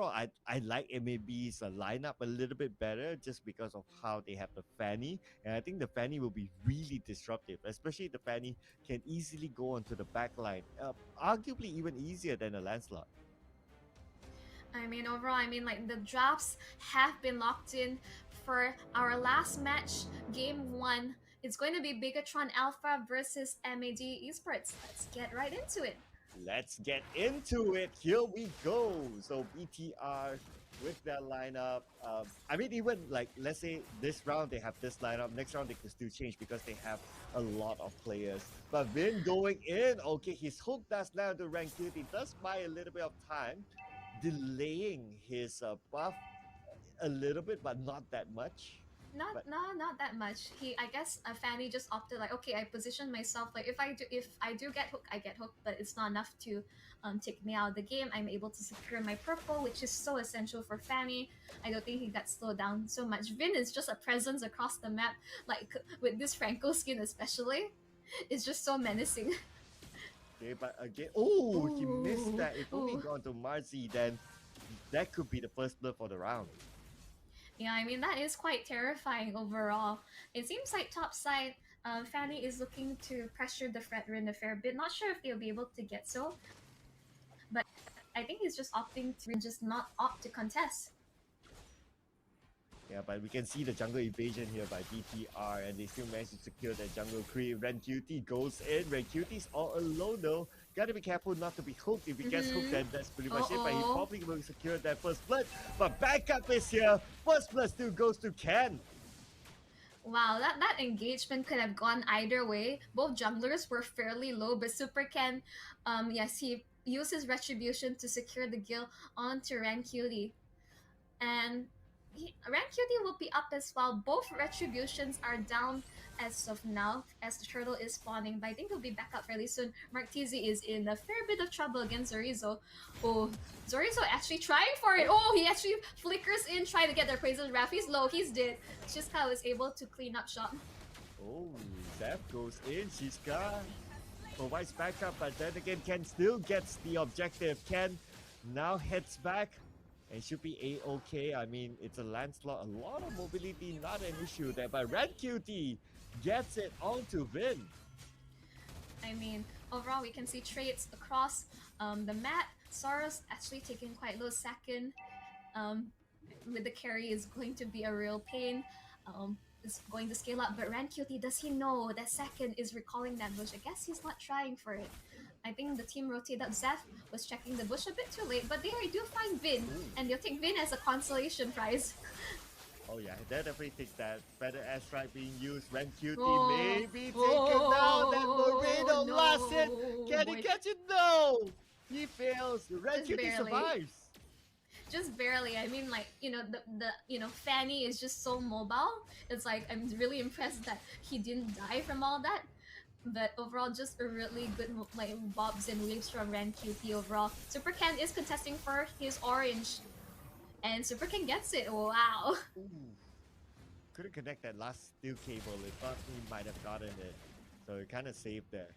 overall, I like MAB's lineup a little bit better just because of how they have the Fanny. And I think the Fanny will be really disruptive, especially the Fanny can easily go onto the back line, arguably even easier than a Lancelot. I mean, overall, I mean, like the drafts have been locked in for our last match, game one. It's going to be Bigetron Alpha versus Mad Esports. Let's get right into it. Let's get into it. Here we go. So BTR with their lineup. I mean, even like let's say this round they have this lineup. Next round they can still change because they have a lot of players. But Vin going in. Okay, his hook does now to rank 2. He does buy a little bit of time, delaying his buff a little bit, but not that much. But Not that much. I guess Fanny just opted like, okay, I position myself like if I do get hooked, I get hooked, but it's not enough to take me out of the game. I'm able to secure my purple, which is so essential for Fanny. I don't think he got slowed down so much. Vin is just a presence across the map, like with this Franco skin especially. It's just so menacing. okay, but again, oh, he missed Ooh, that. If only ooh. gone to Marzi, then that could be the first blood for the round. Yeah, I mean, that is quite terrifying overall. It seems like topside, Fanny is looking to pressure the Fredrin a fair bit. Not sure if they'll be able to get so, but I think he's just opting to just not opt to contest. Yeah, but we can see the jungle evasion here by BTR, and they still manage to secure that jungle creep. Ren Cutie goes in. Ren Cutie's all alone though. Gotta be careful not to be hooked. If he gets hooked, then that's pretty much it. But he probably will secure that first blood. But backup is here. First blood still goes to Ken. Wow, that engagement could have gone either way. Both junglers were fairly low, but Super Ken, yes, he used his retribution to secure the kill onto Ren Cutie. And Rank QD will be up as well. Both retributions are down as of now, as the turtle is spawning, but I think he'll be back up fairly soon. Marktizi is in a fair bit of trouble against Zorizo. Oh, Zorizo actually trying for it. Oh, he actually flickers in, trying to get their praises. Rafi's low, he's dead. Shiska was able to clean up shop. Oh, Zeph goes in. Shiska provides backup, but then again, Ken still gets the objective. Ken now heads back. And should be A-okay. I mean, it's a Lancelot. A lot of mobility, not an issue there. But Red Cutie gets it onto Vin. I mean, overall, we can see traits across the map. Soros actually taking quite low second. With the carry is going to be a real pain. Is going to scale up, but Ran Cutie, does he know that second is recalling that bush? I guess he's not trying for it. I think the team rotated up. Zeph was checking the bush a bit too late, but there I do find Vin, and they'll take Vin as a consolation prize. Oh yeah, they definitely think that. Better airstrike being used. Ren Cutie Oh, maybe taken down. That Moreno no, last hit. Can he boy. catch it? No! He fails. Ren Just Cutie barely. survives. Just barely. I mean, like, the Fanny is just so mobile. It's like I'm really impressed that he didn't die from all that. But overall, just a really good like bobs and weaves from Ren QT overall. Super Ken is contesting for his orange, and Super Ken gets it. Wow. Ooh. Couldn't connect that last steel cable. It thought he might have gotten it. So it kind of saved there.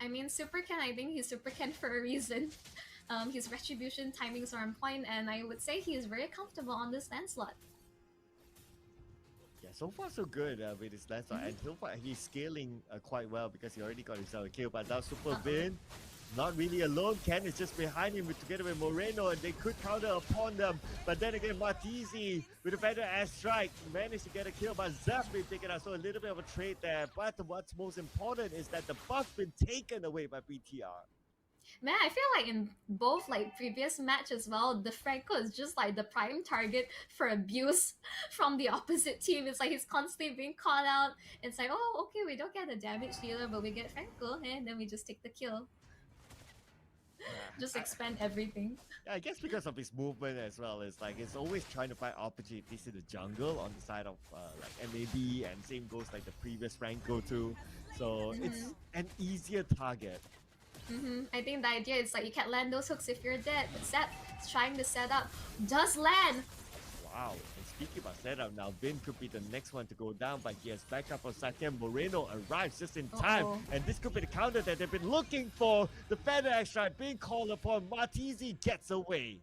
I mean, Super Ken, I think he's Super Ken for a reason. His retribution timings are on point, and I would say he is very comfortable on this Lancelot. Yeah, so far so good with his Lancelot, and so far he's scaling quite well because he already got himself a kill. But now Super Vin, not really alone. Ken is just behind him together with Moreno, and they could counter upon them. But then again, Martizi with a better airstrike managed to get a kill, but Zeph been taken out. So a little bit of a trade there. But what's most important is that the buff's been taken away by BTR. Man, I feel like in both like previous match as well, the Franco is just like the prime target for abuse from the opposite team. It's like he's constantly being caught out. It's like, oh, okay, we don't get a damage dealer, but we get Franco, and then we just take the kill. Just expand everything. Yeah, I guess because of his movement as well. It's like it's always trying to find opportunities in the jungle on the side of like MAB, and same goes like the previous Franco too. So it's an easier target. I think the idea is like you can't land those hooks if you're dead. But Seth is trying to set up, does land. Wow, and speaking about setup now, Vin could be the next one to go down, but he has backup on Satyam. Moreno arrives just in time, and this could be the counter that they've been looking for. The feather extract being called upon. Martizi gets away.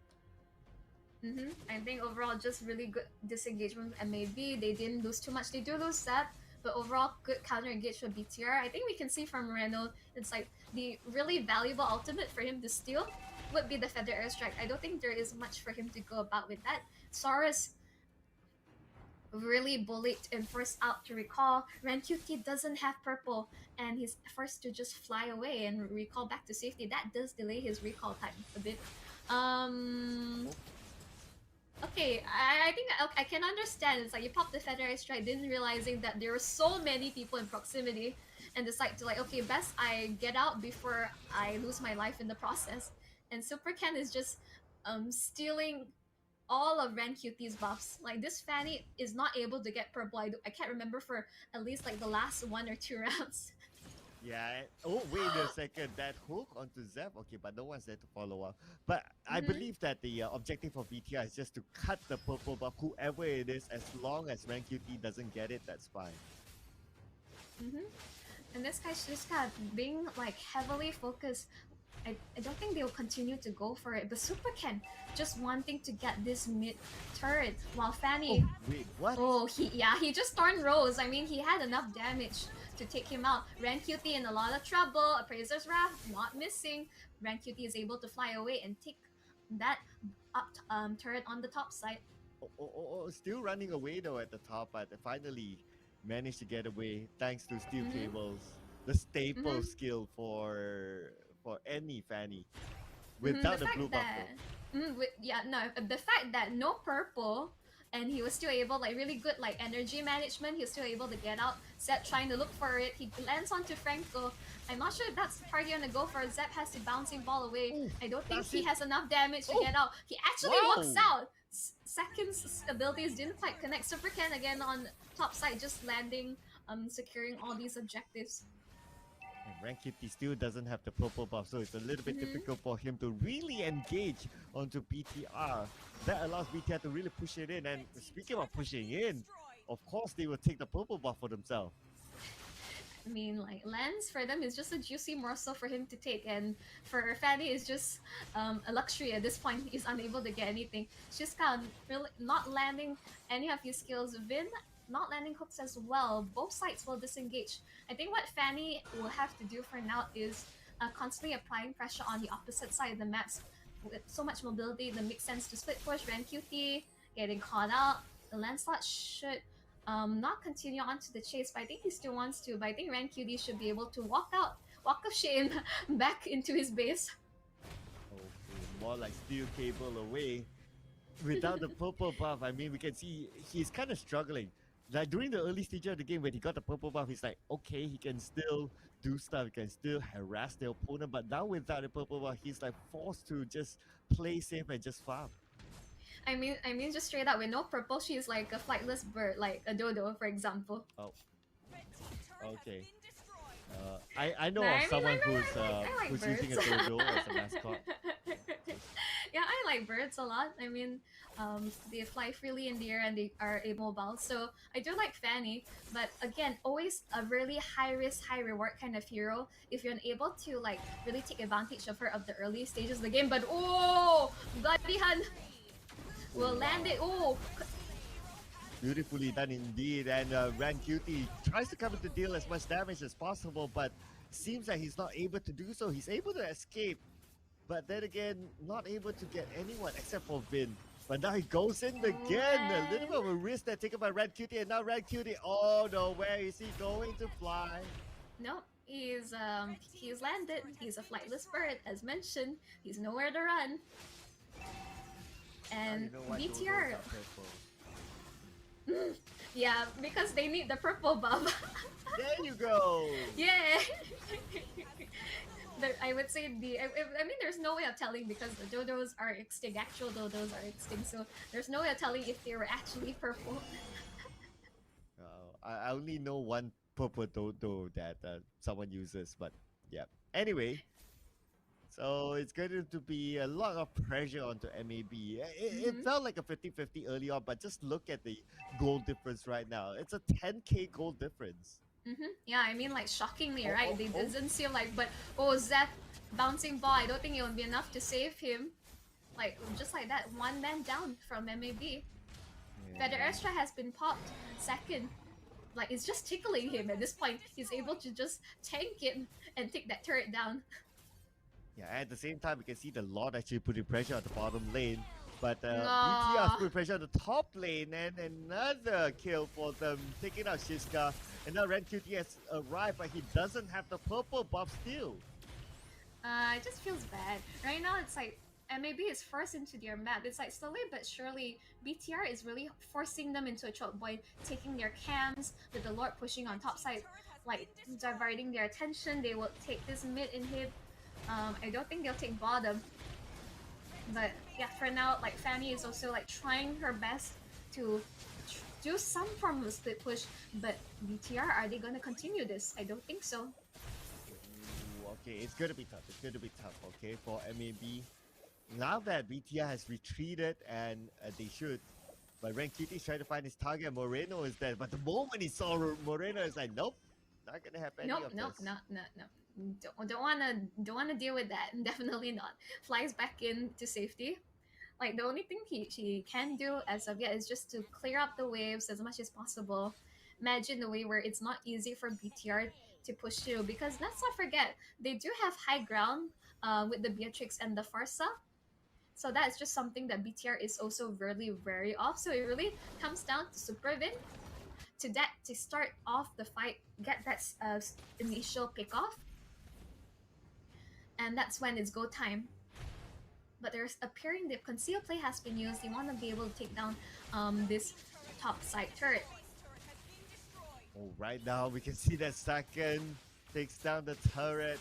I think overall just really good disengagement, and maybe they didn't lose too much. They do lose that, but overall good counter engage for BTR. I think we can see from Moreno, it's like the really valuable ultimate for him to steal would be the Feather Airstrike. I don't think there is much for him to go about with that. Saurus really bullied and forced out to recall. Rancuti doesn't have purple, and he's forced to just fly away and recall back to safety. That does delay his recall time a bit. Um, okay, I think I can understand. It's like you pop the Feather Strike, didn't realizing that there were so many people in proximity, and decide to like, okay, best I get out before I lose my life in the process. And Super Ken is just stealing all of Ren Cutie's buffs. Like this Fanny is not able to get purple. I can't remember for at least like the last one or two rounds. Yeah. Oh, wait a second. That hook onto Zep. Okay, but no one's there to follow up. But I Mm-hmm. believe that the objective of BTR is just to cut the purple buff, whoever it is, as long as Rank QT doesn't get it, that's fine. Mm-hmm. And this guy's just got being like heavily focused. I don't think they'll continue to go for it. But Super Ken just wanting to get this mid turret while Oh, Fanny. wait, what? Oh, he just torn Rose. I mean, he had enough damage to take him out. Ren Cutie in a lot of trouble. Appraiser's Wrath not missing. Ren Cutie is able to fly away and take that up turret on the top side. Still running away though at the top, but finally managed to get away thanks to steel Mm-hmm. cables, the staple Mm-hmm. skill for any Fanny. The Without the blue fact buff that though. yeah, no, the fact that no purple and he was still able, like really good like energy management, he was still able to get out. Zep trying to look for it, he lands onto Franco. I'm not sure if that's the target gonna go for. Zep has the bouncing ball away. Oh, I don't think that's he it. has enough damage to Oh, get out. He actually walks wow. out. Seconds abilities didn't quite connect. Super Ken again on top side, just landing, securing all these objectives. And Rankity still doesn't have the purple buff, so it's a little bit Mm-hmm. difficult for him to really engage onto BTR. That allows BTR to really push it in. And speaking of pushing in, of course they will take the purple buff for themselves. I mean, like Lens for them is just a juicy morsel for him to take, and for Fanny is just a luxury at this point. He's unable to get anything. She's kind of really not landing any of his skills. Vin not landing hooks as well. Both sides will disengage. I think what Fanny will have to do for now is constantly applying pressure on the opposite side of the maps. With so much mobility, it makes sense to split push. Ren QT getting caught out. The Lancelot should not continue on to the chase, but I think he still wants to. But I think Ren QD should be able to walk of shame back into his base. Okay, more like steel cable away. Without the purple buff, I mean, we can see he's kind of struggling. Like during the early stage of the game, when he got the purple buff, he's like, okay, he can still do stuff, he can still harass the opponent. But now without the purple buff, he's like forced to just play safe and just farm. I mean, just straight up with no purple, she's like a flightless bird, like a dodo, for example. Oh, okay. I Nah, know of I mean, someone I like who's using a birds. dodo as a mascot. Yeah, I like birds a lot. I mean, they fly freely in the air and they are immobile. So I do like Fanny, but again, always a really high risk, high reward kind of hero. If you're unable to like really take advantage of her of the early stages of the game, but oh, Bloody Hun will land it. Oh, Beautifully done indeed. And Ran Cutie tries to come to deal as much damage as possible, but seems like he's not able to do so. He's able to escape, but then again, not able to get anyone except for Vin. But now he goes in again. A little bit of a risk there taken by Red Cutie, and now Red Cutie. Oh no, where is he going to fly? no, he's landed. He's a flightless bird, as mentioned. He's nowhere to run. Now And you know what dodos BTR, are purple. yeah, because they need the purple buff. There you go. Yeah. I would say I mean, there's no way of telling because the dodos are extinct. Actual dodos are extinct, so there's no way of telling if they were actually purple. I only know one purple dodo that someone uses, but yeah. Anyway, so it's going to be a lot of pressure onto MAB. It Mm-hmm. felt like a 50-50 early on, but just look at the goal difference right now. It's a 10k goal difference. Mm-hmm. Yeah, I mean, like shockingly, Oh, right? oh, They oh. doesn't seem like, but oh, Zep bouncing ball. I don't think it would be enough to save him. Like just like that, one man down from MAB. Feather Yeah. Extra has been popped. Second, like it's just tickling him at this point. He's able to just tank it and take that turret down. Yeah, at the same time, we can see the Lord actually putting pressure on the bottom lane. But BTR is Aww. putting pressure on the top lane, and another kill for them, taking out Shiska. And now Ren QT has arrived, but he doesn't have the purple buff still. It just feels bad. Right now, it's like, and maybe it's forced into their map. It's like slowly but surely, BTR is really forcing them into a choke point, taking their cams, with the Lord pushing on top side, like diverting their attention. They will take this mid inhib. I don't think they'll take bottom. But yeah, for now, like Fanny is also like trying her best to do some form of split push. But BTR, are they gonna continue this? I don't think so. Ooh, okay, it's gonna be tough. It's gonna be tough, okay, for MAB. Now that BTR has retreated, and they should, but Ren QT is trying to find his target. Moreno is there, but the moment he saw Moreno, is like, nope, not gonna have any Nope, of nope, this. no, no, no. Don't wanna deal with that. Definitely not. Flies back in to safety. Like the only thing she can do as of yet is just to clear up the waves as much as possible. Imagine the way where it's not easy for BTR to push through because let's not forget they do have high ground with the Beatrix and the Farsa. So that's just something that BTR is also really wary of. So it really comes down to Supervin to start off the fight, get that initial pick off, and that's when it's go time. But there's appearing the conceal play has been used. They want to be able to take down this top side turret. Oh, right now we can see that second takes down the turret.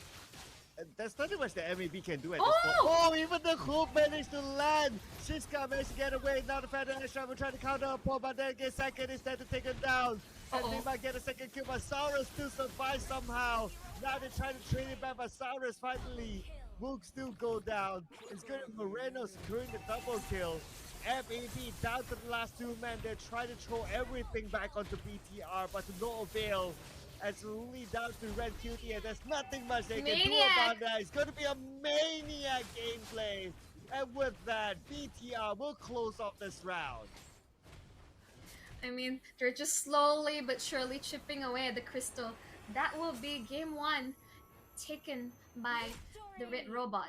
There's nothing much that MAB can do at this point. Oh! Oh, even the hook managed to land. Shiska managed to get away. Now the Feather Extra will try to counter a point, but then again, second is there to take him down. And they might get a second kill, but Saurus still survives somehow. Now they're trying to trade it back, but Saurus finally will still go down. It's good at Moreno securing the double kill. FAB down to the last two men. They're trying to throw everything back onto BTR, but to no avail. It's only down to Red Cutie, and there's nothing much they can do about Maniac! that. It's going to be a maniac gameplay. And with that, BTR will close off this round. I mean, they're just slowly but surely chipping away at the crystal. That will be game one taken by the Red Robot.